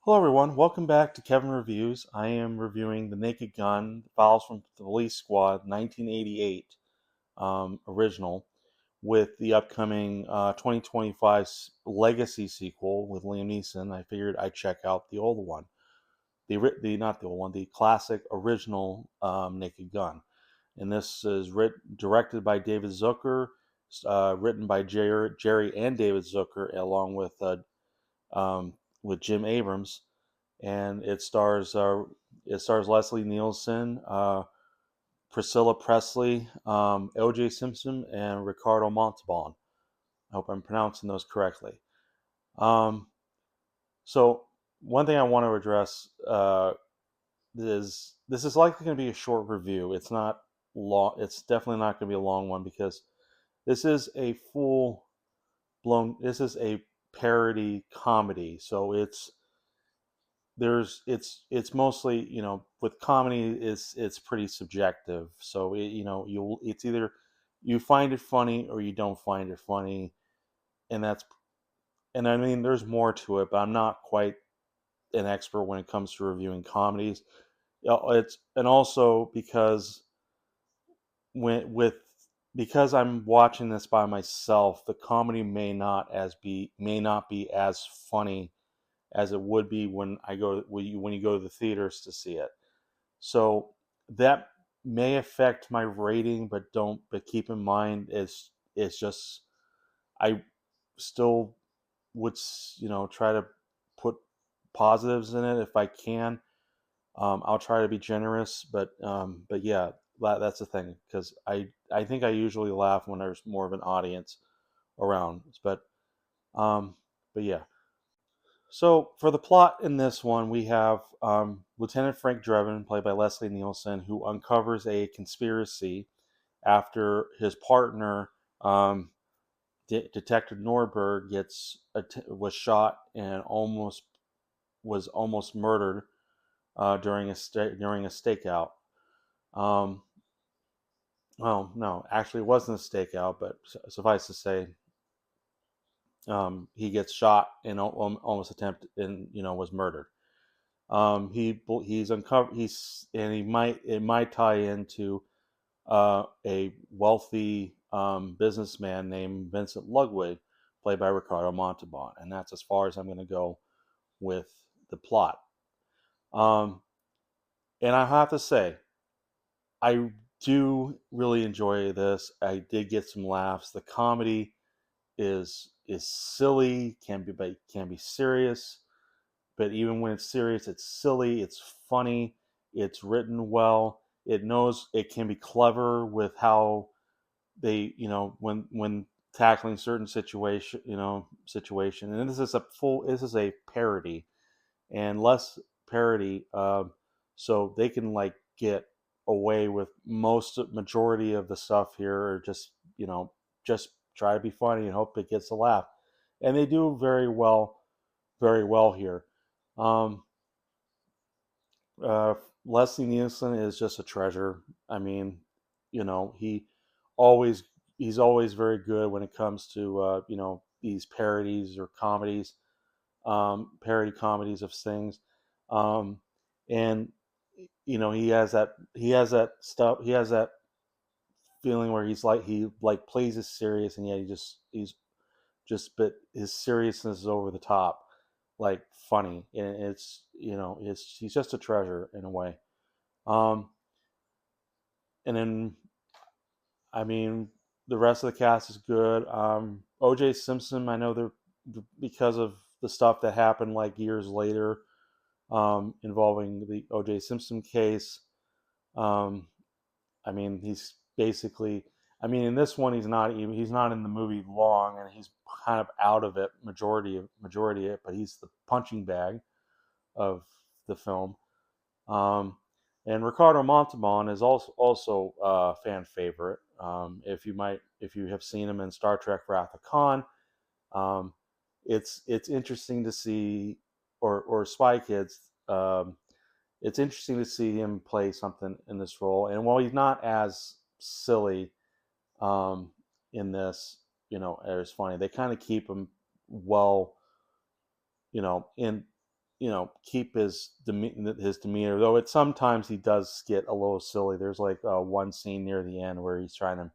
Hello, everyone. Welcome back to Kevin Reviews. I am reviewing The Naked Gun, Files from the Police Squad, 1988 original, with the upcoming 2025 Legacy sequel with Liam Neeson. I figured I'd check out the old one, the not the old one, the classic original Naked Gun. And this is directed by David Zucker, written by Jerry and David Zucker, along um, with Jim Abrams, and it stars Leslie Nielsen, Priscilla Presley, O.J. Simpson, and Ricardo Montalban. I hope I'm pronouncing those correctly. Um, so one thing I want to address is this is likely going to be a short review. It's not long. It's definitely not going to be a long one because this is a full blown. This is a parody comedy. So it's mostly, with comedy, it's pretty subjective. So it's either you find it funny or you don't find it funny. And that's and I mean, there's more to it, but I'm not quite an expert when it comes to reviewing comedies. It's and also when with because I'm watching this by myself, the comedy may not be as funny as it would be when you go to the theaters to see it. So that may affect my rating, but keep in mind it's just I still would try to put positives in it if I can. I'll try to be generous, but yeah, that's the thing because I think I usually laugh when there's more of an audience around. Um, but yeah. So for the plot in this one, we have Lieutenant Frank Drebin, played by Leslie Nielsen, who uncovers a conspiracy after his partner, Detective Norberg, was shot and almost murdered during a stakeout. Um, well, no, actually, it wasn't a stakeout, but suffice to say, he gets shot and almost attempted and was murdered. He's uncovered he's and he might it might tie into a wealthy businessman named Vincent Ludwig, played by Ricardo Montalban, and that's as far as I'm going to go with the plot. Um, and I have to say, I do really enjoy this. I did get some laughs. The comedy is silly, can be serious, but even when it's serious, it's silly, it's funny, it's written well. It knows it can be clever with how when tackling certain situation. And this is a parody and less parody, so they can like get away with majority of the stuff here, or just try to be funny and hope it gets a laugh, and they do very well here. Um, uh, Leslie Nielsen is just a treasure. I mean, you know, always he's always very good when it comes to these parodies or comedies, parody comedies of things, um, and he has that feeling where he like plays as serious, and yet he's just but his seriousness is over the top, like funny, and it's he's just a treasure in a way. Um, and then I mean the rest of the cast is good. O.J. Simpson, I know because of the stuff that happened like years later, involving the O.J. Simpson case. Um, I mean, he's basically. I mean, in this one, he's not in the movie long, and he's kind of out of it majority of it. But he's the punching bag of the film. Um, and Ricardo Montalban is also a fan favorite. If you have seen him in Star Trek: Wrath of Khan, um, it's interesting to see, or Spy Kids. It's interesting to see him play something in this role. And while he's not as silly um, in this, as funny, they kind of keep him well, in. keep his demeanor. Though it sometimes he does get a little silly. There's like one scene near the end where he's trying to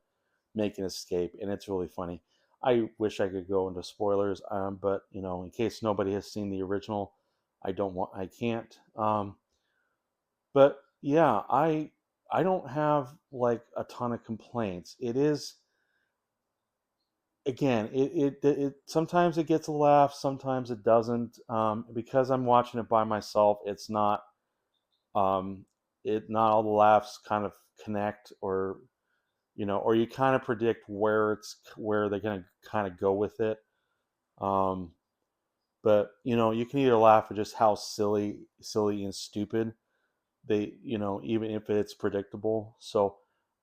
make an escape, and it's really funny. I wish I could go into spoilers, but in case nobody has seen the original, I can't. But yeah, I don't have like a ton of complaints. It is, again, it sometimes it gets a laugh, sometimes it doesn't. Because I'm watching it by myself, it's not um, not all the laughs kind of connect, or you kind of predict where they're gonna kind of go with it. Um, but you can either laugh at just how silly and stupid even if it's predictable. So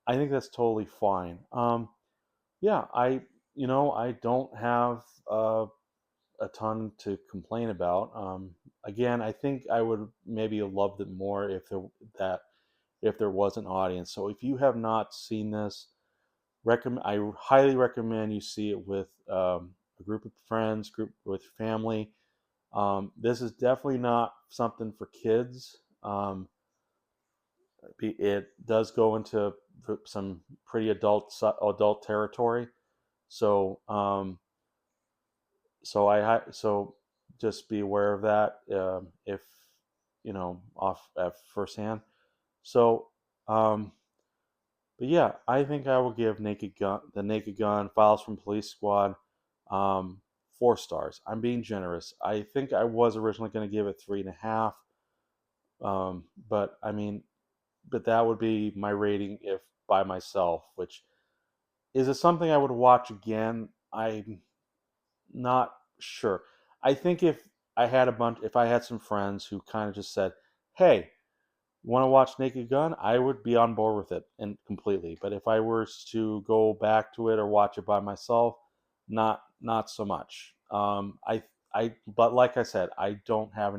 I think that's totally fine. Yeah, I don't have a ton to complain about. Again, I think I would maybe have loved it more that if there was an audience. So if you have not seen this, I highly recommend you see it with a group of friends, group with family. This is definitely not something for kids. It does go into some pretty adult territory. So so just be aware of that, if off at firsthand. So um, but yeah, I think I will give the Naked Gun, Files from Police Squad, um, 4 stars. I'm being generous. I think I was originally going to give it 3.5, but I mean, but that would be my rating if by myself. Which is it something I would watch again? I'm not sure. I think if I had some friends who kind of just said, "Hey, you want to watch Naked Gun?" I would be on board with it and completely. But if I were to go back to it or watch it by myself, not so much. But like I said, I don't have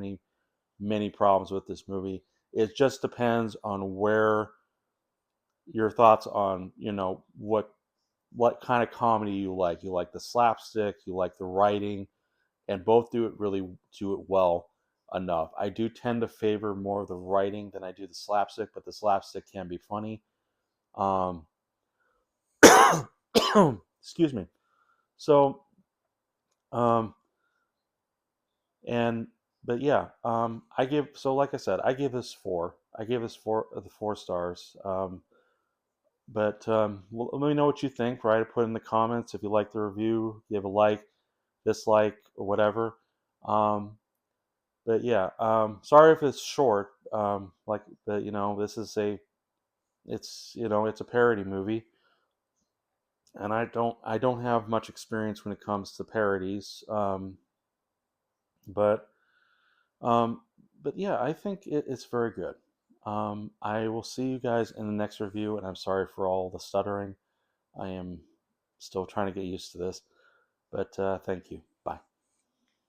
many problems with this movie. It just depends on where your thoughts on what kind of comedy you like. You like the slapstick, you like the writing, and both do it well enough. I do tend to favor more of the writing than I do the slapstick, but the slapstick can be funny. Um, excuse me. So, um, and but yeah, like I said, I give this four. I gave this the 4 stars. But let me know what you think. Right, put in the comments if you like the review. Give a like, dislike, or whatever. Um, but yeah, sorry if it's short. But this is it's a parody movie, and I don't have much experience when it comes to parodies. But um, but yeah, I think it's very good. I will see you guys in the next review, and I'm sorry for all the stuttering. I am still trying to get used to this, but thank you.